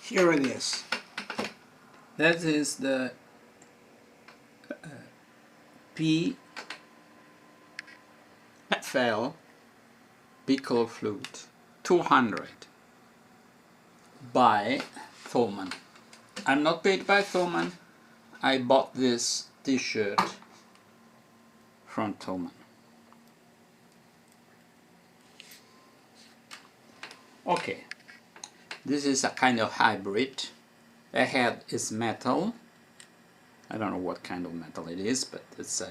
Here it is. That is the pfl piccolo flute 200 by THOMANN. I'm not paid by THOMANN. I bought this t-shirt from THOMANN. Okay, this is a kind of hybrid. The head is metal. I don't know what kind of metal it is, but it's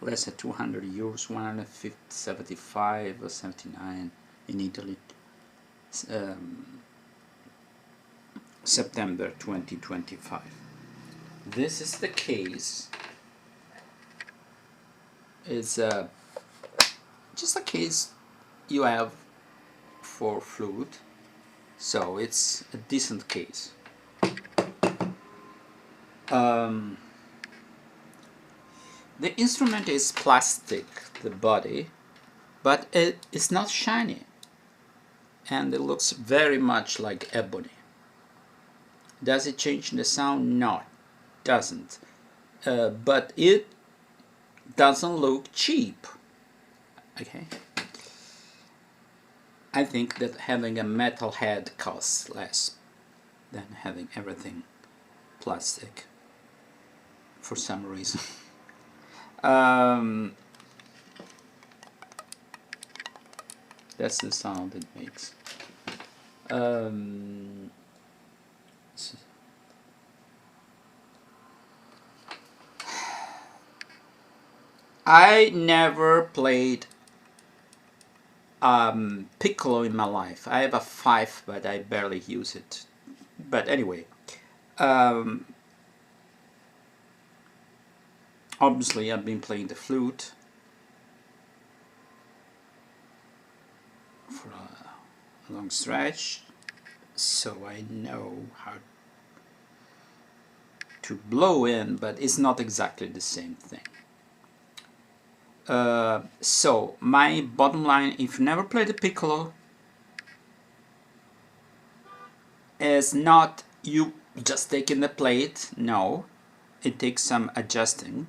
less than 200 euros, 175 or 79 in Italy. September 2025. This is the case. It's just a case you have for flute, so it's a decent case. The instrument is plastic, the body, but it's not shiny, and it looks very much like ebony. Does it change the sound? No, it doesn't. But it doesn't look cheap. Okay. I think that having a metal head costs less than having everything plastic for some reason. That's the sound it makes. I never played piccolo in my life. I have a 5, but I barely use it. But anyway, obviously I've been playing the flute for a long stretch, so I know how to blow in, but it's not exactly the same thing. So my bottom line, if you never played the piccolo, is not you just taking the plate. No, it takes some adjusting.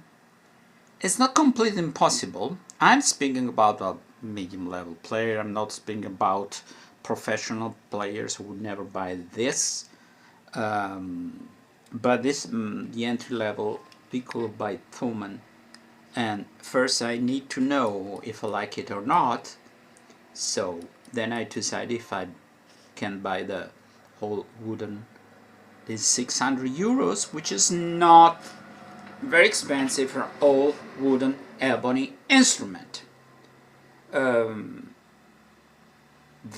It's not completely impossible. I'm speaking about a medium level player. I'm not speaking about professional players who would never buy this. But this the entry level piccolo by THOMANN. And first I need to know if I like it or not, so then I decide if I can buy the whole wooden. This is 600 euros, which is not very expensive for all wooden ebony instrument.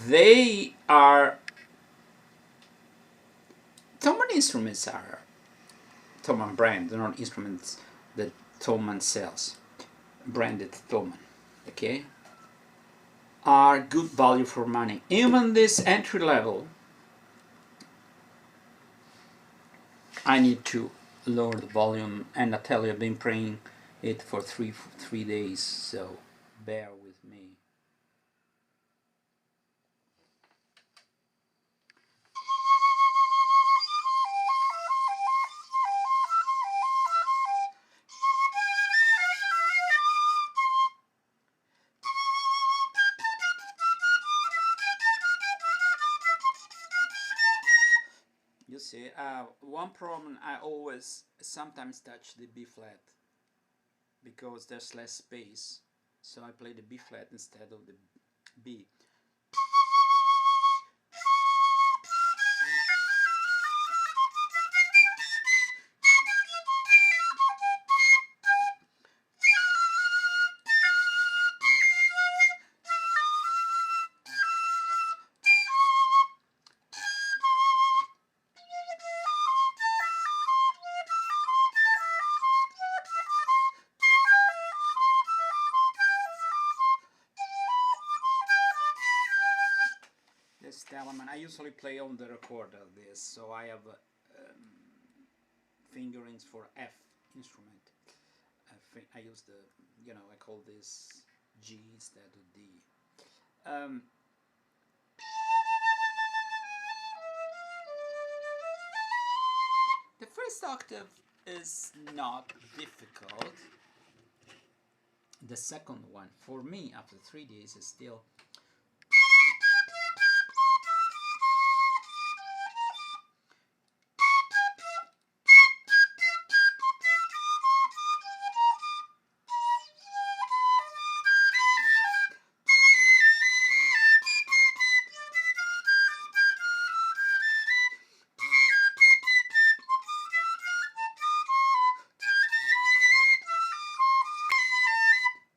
They are THOMANN instruments are THOMANN brand, they're not instruments that THOMANN sells, branded THOMANN, okay, are good value for money. Even this entry level, I need to lower the volume, and I tell you, I've been playing it for three days, so bear with me. You see, one problem, I always sometimes touch the B flat because there's less space, so I play the B flat instead of the B. This THOMANN, I usually play on the recorder this, so I have fingerings for F instrument. I use the, I call this G instead of D. first octave is not difficult. The second one, for me, after 3 days, is still.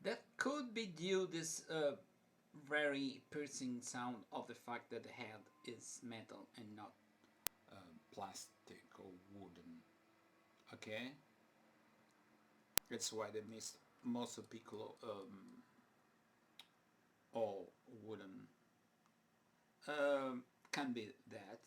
That could be due this very piercing sound of the fact that the head is metal and not plastic or wooden. Okay, that's why they missed most of piccolo all wooden. Can be that.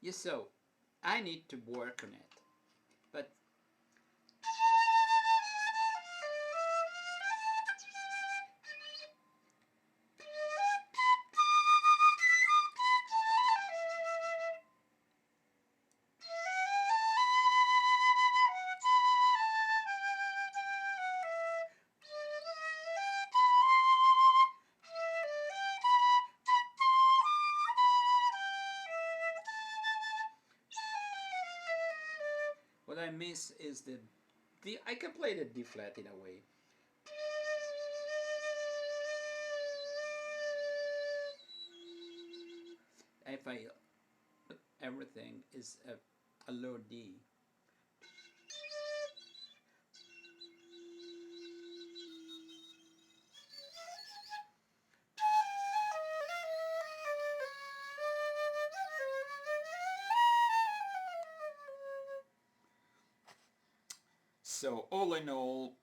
Yes, so I need to work on it, but what I miss is the I can play the D flat in a way. If I everything is a low D. So all in all,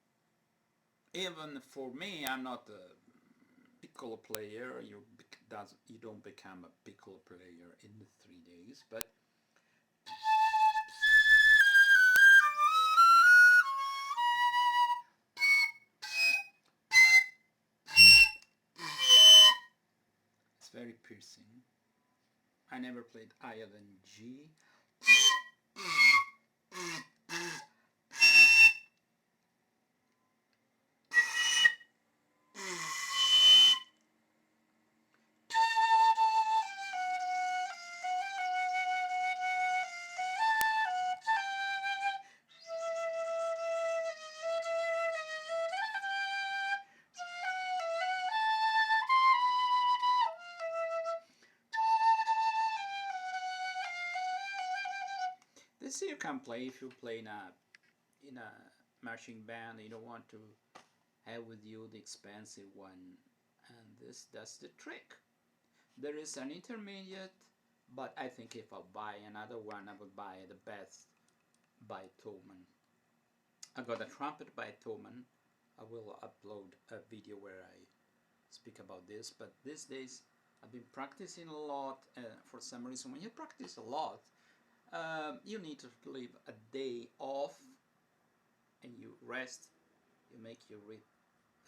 even for me, I'm not a piccolo player. You don't become a piccolo player in the 3 days, but it's very piercing. I never played higher than G. This you can play if you play in a marching band. You don't want to have with you the expensive one, and this does the trick. There is an intermediate, but I think if I buy another one, I would buy the best by THOMANN. I got a trumpet by THOMANN. I will upload a video where I speak about this, but these days I've been practicing a lot. For some reason, when you practice a lot, you need to leave a day off and you rest. You make your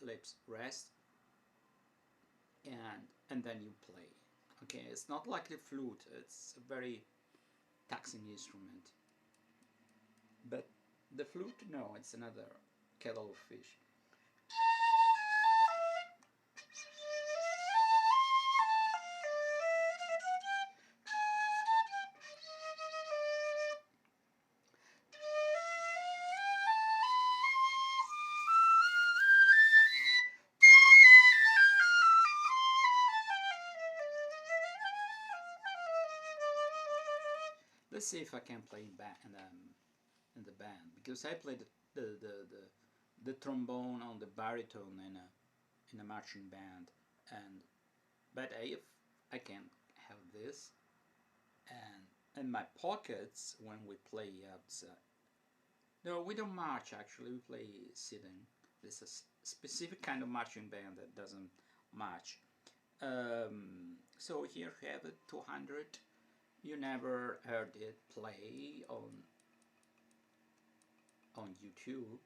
lips rest, and then you play. Okay, it's not like the flute. It's a very taxing instrument. But the flute, no, it's another kettle of fish. Let's see if I can play in the band, because I played the trombone on the baritone in a marching band, and but if I can have this and in my pockets when we play outside. No, we don't march actually. We play sitting. This is a specific kind of marching band that doesn't match. So here you have it, 200. You never heard it play on YouTube.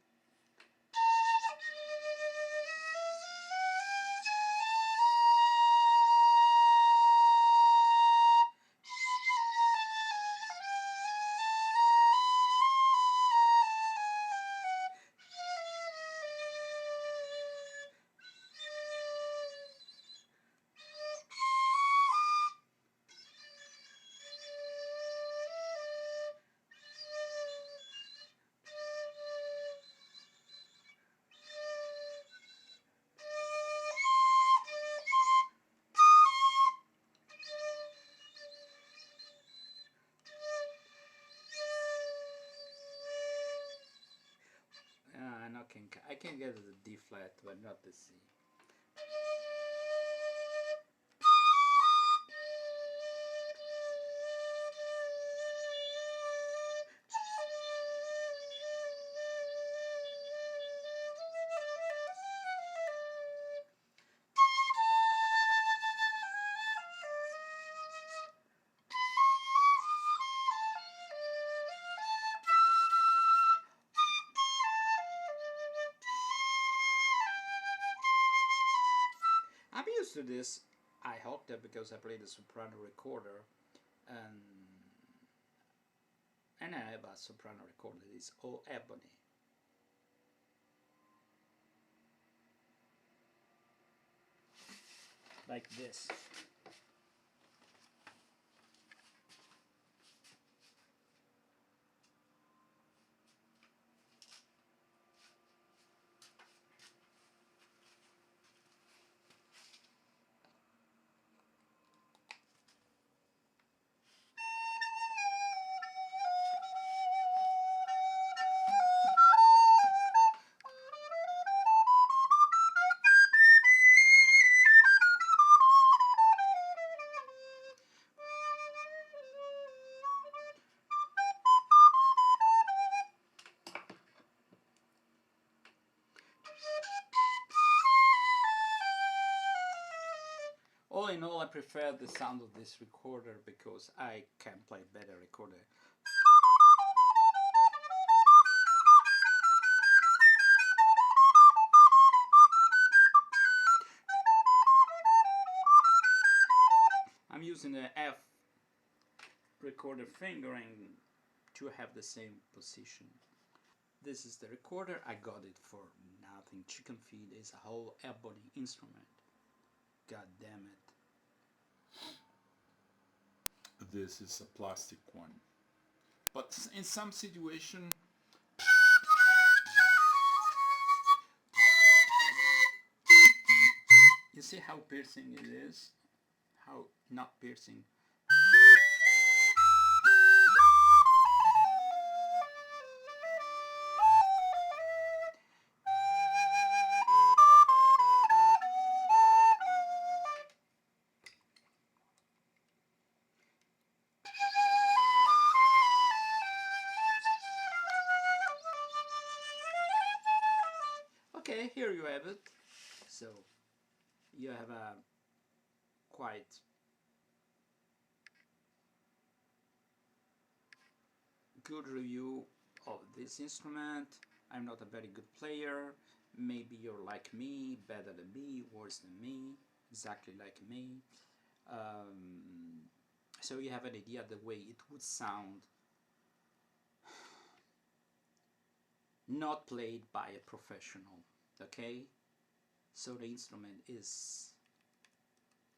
And I can get the D flat, but not the C. I'm used to this. I hope that because I play the soprano recorder, and I have a soprano recorder that is all ebony. Like this. All in all, I prefer the sound of this recorder because I can play better recorder. I'm using the F recorder fingering to have the same position. This is the recorder. I got it for nothing. Chicken feed is a whole ebony instrument. God damn it. This is a plastic one. But in some situation, you see how piercing it is? How not piercing. Okay, here you have it. So you have a quite good review of this instrument. I'm not a very good player. Maybe you're like me, better than me, worse than me, exactly like me. So you have an idea of the way it would sound not played by a professional. Okay, so the instrument is,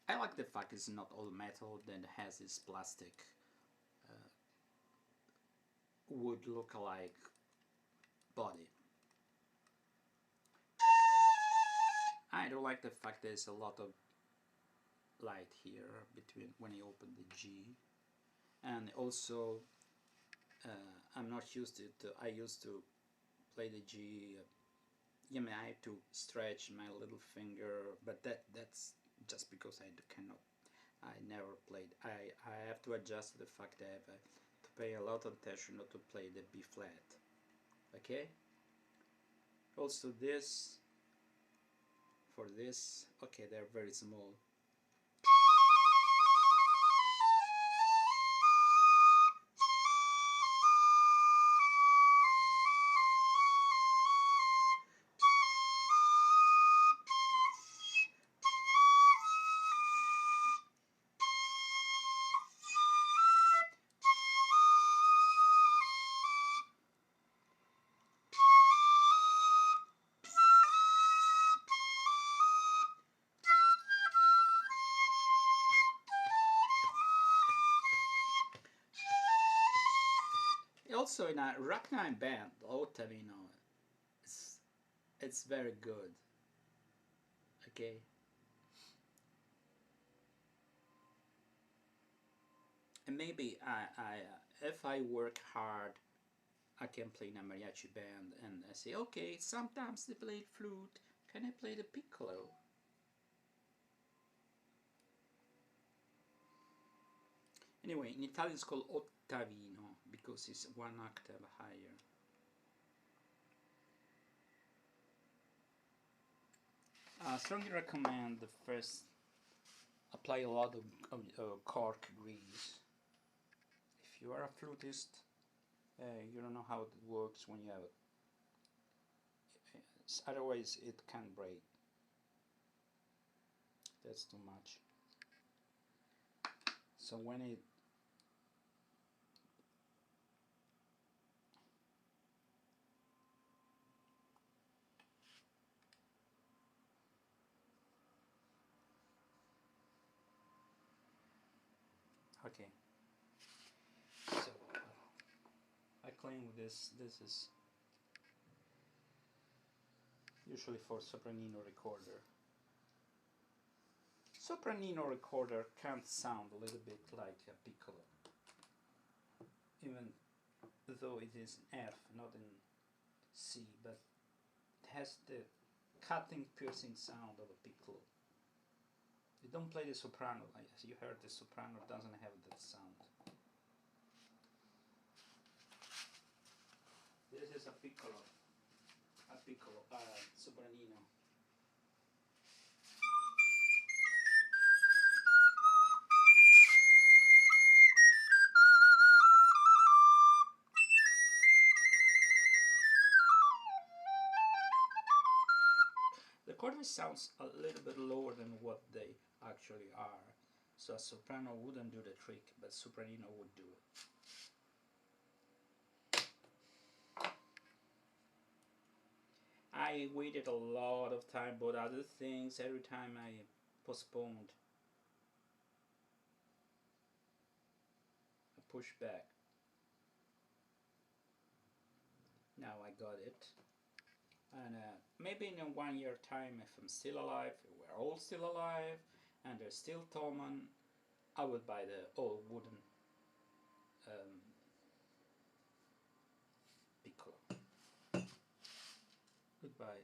I like the fact it's not all metal, then it has this plastic wood look-alike body. I don't like the fact there's a lot of light here between when you open the G, and also I'm not used to it. I used to play the G. Yeah, I mean, I have to stretch my little finger, but that's just because I never played. I have to adjust to the fact that I have to pay a lot of attention not to play the B flat. Okay. Also this, for this, okay, they're very small. Also in a ragtime band, Ottavino, it's very good. Okay. And maybe if I work hard, I can play in a mariachi band, and I say, okay, sometimes they play flute. Can I play the piccolo? Anyway, in Italian it's called ottavino because it's one octave higher. I strongly recommend the first apply a lot of cork grease. If you are a flutist, you don't know how it works when you have it. Otherwise it can break. That's too much. So when it okay, so I clean with this. This is usually for sopranino recorder. Sopranino recorder can sound a little bit like a piccolo, even though it is in F, not in C, but it has the cutting, piercing sound of a piccolo. You don't play the soprano, as you heard, the soprano doesn't have that sound. This is a piccolo, sopranino. The chord sounds a little bit lower than what they actually are. So a soprano wouldn't do the trick, but sopranino would do it. I waited a lot of time, but other things, every time I postponed, I pushed back. Now I got it. And maybe in a 1 year time, if I'm still alive, if we're all still alive, and there's still THOMANN, I would buy the old wooden piccolo. Goodbye.